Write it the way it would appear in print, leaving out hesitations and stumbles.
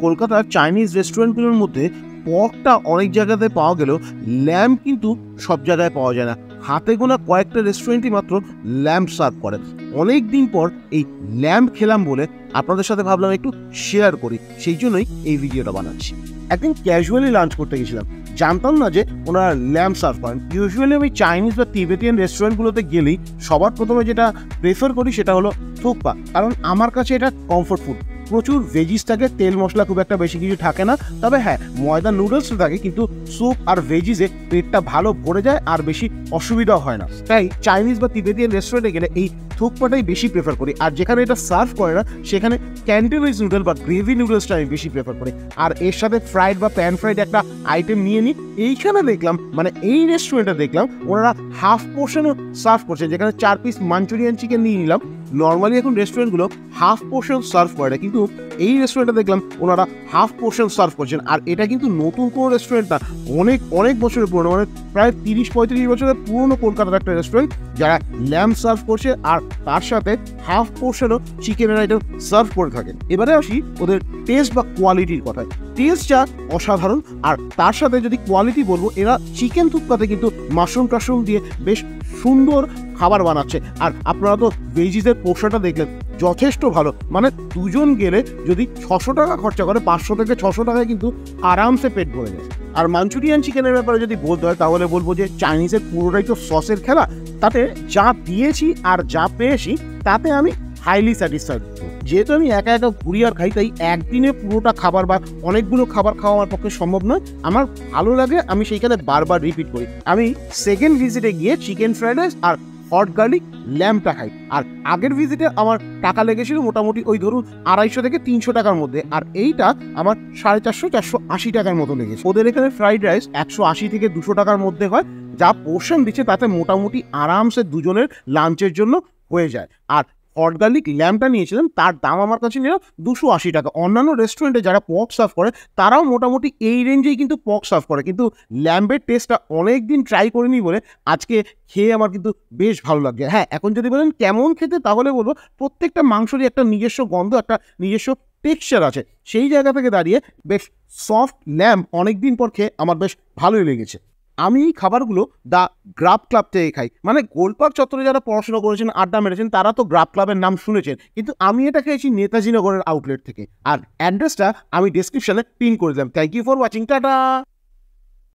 কলকাতার চাইনিজ রেস্টুরেন্টগুলোর মধ্যে পকটা অনেক জায়গাতে পাওয়া গেলেও ল্যাম্প কিন্তু সব জায়গায় পাওয়া যায় না। হাতে গোনা কয়েকটা রেস্টুরেন্টই মাত্র ল্যাম্প সার্ভ করে। অনেক দিন পর এই ল্যাম্প খেলাম বলে আপনাদের সাথে ভাবলাম একটু শেয়ার করি, সেই জন্যই এই ভিডিওটা বানাচ্ছি। একদিন ক্যাজুয়ালি লাঞ্চ করতে গেছিলাম, জানতাম না যে ওনারা ল্যাম্প সার্ভ করেন। ইউজুয়ালি আমি চাইনিজ বা তিবেতিয়ান রেস্টুরেন্টগুলোতে গেলেই সবার প্রথমে যেটা প্রেফার করি সেটা হলো থুকপা, কারণ আমার কাছে এটা কমফোর্ট ফুড। প্রচুর ভেজিস থাকে, তেল মশলা খুব একটা বেশি কিছু থাকে না, তবে হ্যাঁ ময়দা নুডলস থাকে, কিন্তু স্যুপ আর ভেজিসে পেটটা ভালো ভরে যায় আর বেশি অসুবিধাও হয় না। তাই চাইনিজ বা তিবেতিয়ান রেস্টুরেন্টে গেলে এই থুকপাটাই বেশি প্রেফার করি। আর যেখানে এটা সার্ভ করে না সেখানে ক্যান্টিনিজ নুডল বা গ্রেভি নুডলসটা আমি বেশি প্রেফার করি। আর এর সাথে ফ্রাইড বা প্যান ফ্রাইড একটা আইটেম নিয়ে নিই। এইখানে দেখলাম, মানে এই রেস্টুরেন্টে দেখলাম ওনারা হাফ পোর্শনও সার্ভ করছে, যেখানে 4 পিস মাঞ্চুরিয়ান চিকেন নিয়ে নিলাম। নর্মালি এখন রেস্টুরেন্টগুলো হাফ পোর্শন সার্ভ করে, কিন্তু এই রেস্টুরেন্টে দেখলাম ওনারা হাফ পোর্শন সার্ভ করছেন। আর এটা কিন্তু নতুন কোনো রেস্টুরেন্ট না, অনেক অনেক বছরের পুরনো, মানে প্রায় 30-35 বছরের পুরনো কলকাতার একটা রেস্টুরেন্ট যারা ল্যাম্প সার্ভ করছে আর তার সাথে হাফ পোর্শনও চিকেনের আইটেম সার্ভ করে থাকেন। এবারে আসি ওদের টেস্ট বা কোয়ালিটির কথায়। টেস্টটা অসাধারণ, আর তার সাথে যদি কোয়ালিটি বলবো, এরা চিকেন থুকপাতে কিন্তু মাশরুম টাশরুম দিয়ে বেশ সুন্দর খাবার বানাচ্ছে। আর আপনারা তো ভেজিসের পোর্শনটা দেখলেন, যথেষ্ট ভালো। মানে দুজন গেলে যদি 600 টাকা খরচা করে, 500 থেকে 600 টাকায় কিন্তু আরামসে পেট ভরে যায়। আর মাঞ্চুরিয়ান চিকেনের ব্যাপারে যদি বলতে হয় তাহলে বলবো যে চাইনিজের পুরোটাই তো সসের খেলা, তাতে যা দিয়েছি আর যা পেয়েছি তাতে আমি হাইলি স্যাটিসফাইড। যেহেতু আমি একা একা ঘুরি আর খাই, তাই একদিনে পুরোটা খাবার বা অনেকগুলো খাবার খাওয়া আমার পক্ষে সম্ভব নয়। আমার ভালো লাগে, আমি সেইখানে বারবার রিপিট করি। আমি সেকেন্ড ভিজিটে গিয়ে চিকেন ফ্রাইড রাইস আর হট গার্লিক ল্যাম্পটা খাই। আর আগের ভিজিটে আমার টাকা লেগেছিল মোটামুটি ওই ধরুন 250 থেকে 300 টাকার মধ্যে, আর এইটা আমার 450-480 টাকার মতো লেগেছে। ওদের এখানে ফ্রাইড রাইস 180 থেকে 200 টাকার মধ্যে হয়। যা পোর্শন দিচ্ছে তাতে মোটামুটি আরামসে দুজনের লাঞ্চের জন্য হয়ে যায়। আর হট গার্লিক ল্যাম্পটা নিয়েছিলাম, তার দাম আমার কাছে নিল 280 টাকা। অন্যান্য রেস্টুরেন্টে যারা পক সার্ভ করে তারাও মোটামুটি এই রেঞ্জেই কিন্তু পক সার্ভ করে, কিন্তু ল্যাম্পের টেস্টটা অনেক দিন ট্রাই করিনি বলে আজকে খেয়ে আমার কিন্তু বেশ ভালো লাগছে। হ্যাঁ, এখন যদি বলেন কেমন খেতে, তাহলে বলবো প্রত্যেকটা মাংসরই একটা নিজস্ব গন্ধ, একটা নিজস্ব টেক্সচার আছে। সেই জায়গা থেকে দাঁড়িয়ে বেশ সফট ল্যাম্প অনেকদিন পর খেয়ে আমার বেশ ভালোই লেগেছে। আমি এই খাবারগুলো দ্য গ্রাব ক্লাব থেকে খাই। মানে গোলপার্ক চত্বরে যারা পড়াশোনা করেছেন, আড্ডা মেরেছেন, তারা তো গ্রাব ক্লাবের নাম শুনেছেন, কিন্তু আমি এটা খেয়েছি নেতাজি নগরের আউটলেট থেকে। আর অ্যাড্রেসটা আমি ডেসক্রিপশনে পিন করে দিলাম। Thank you for watching, tata.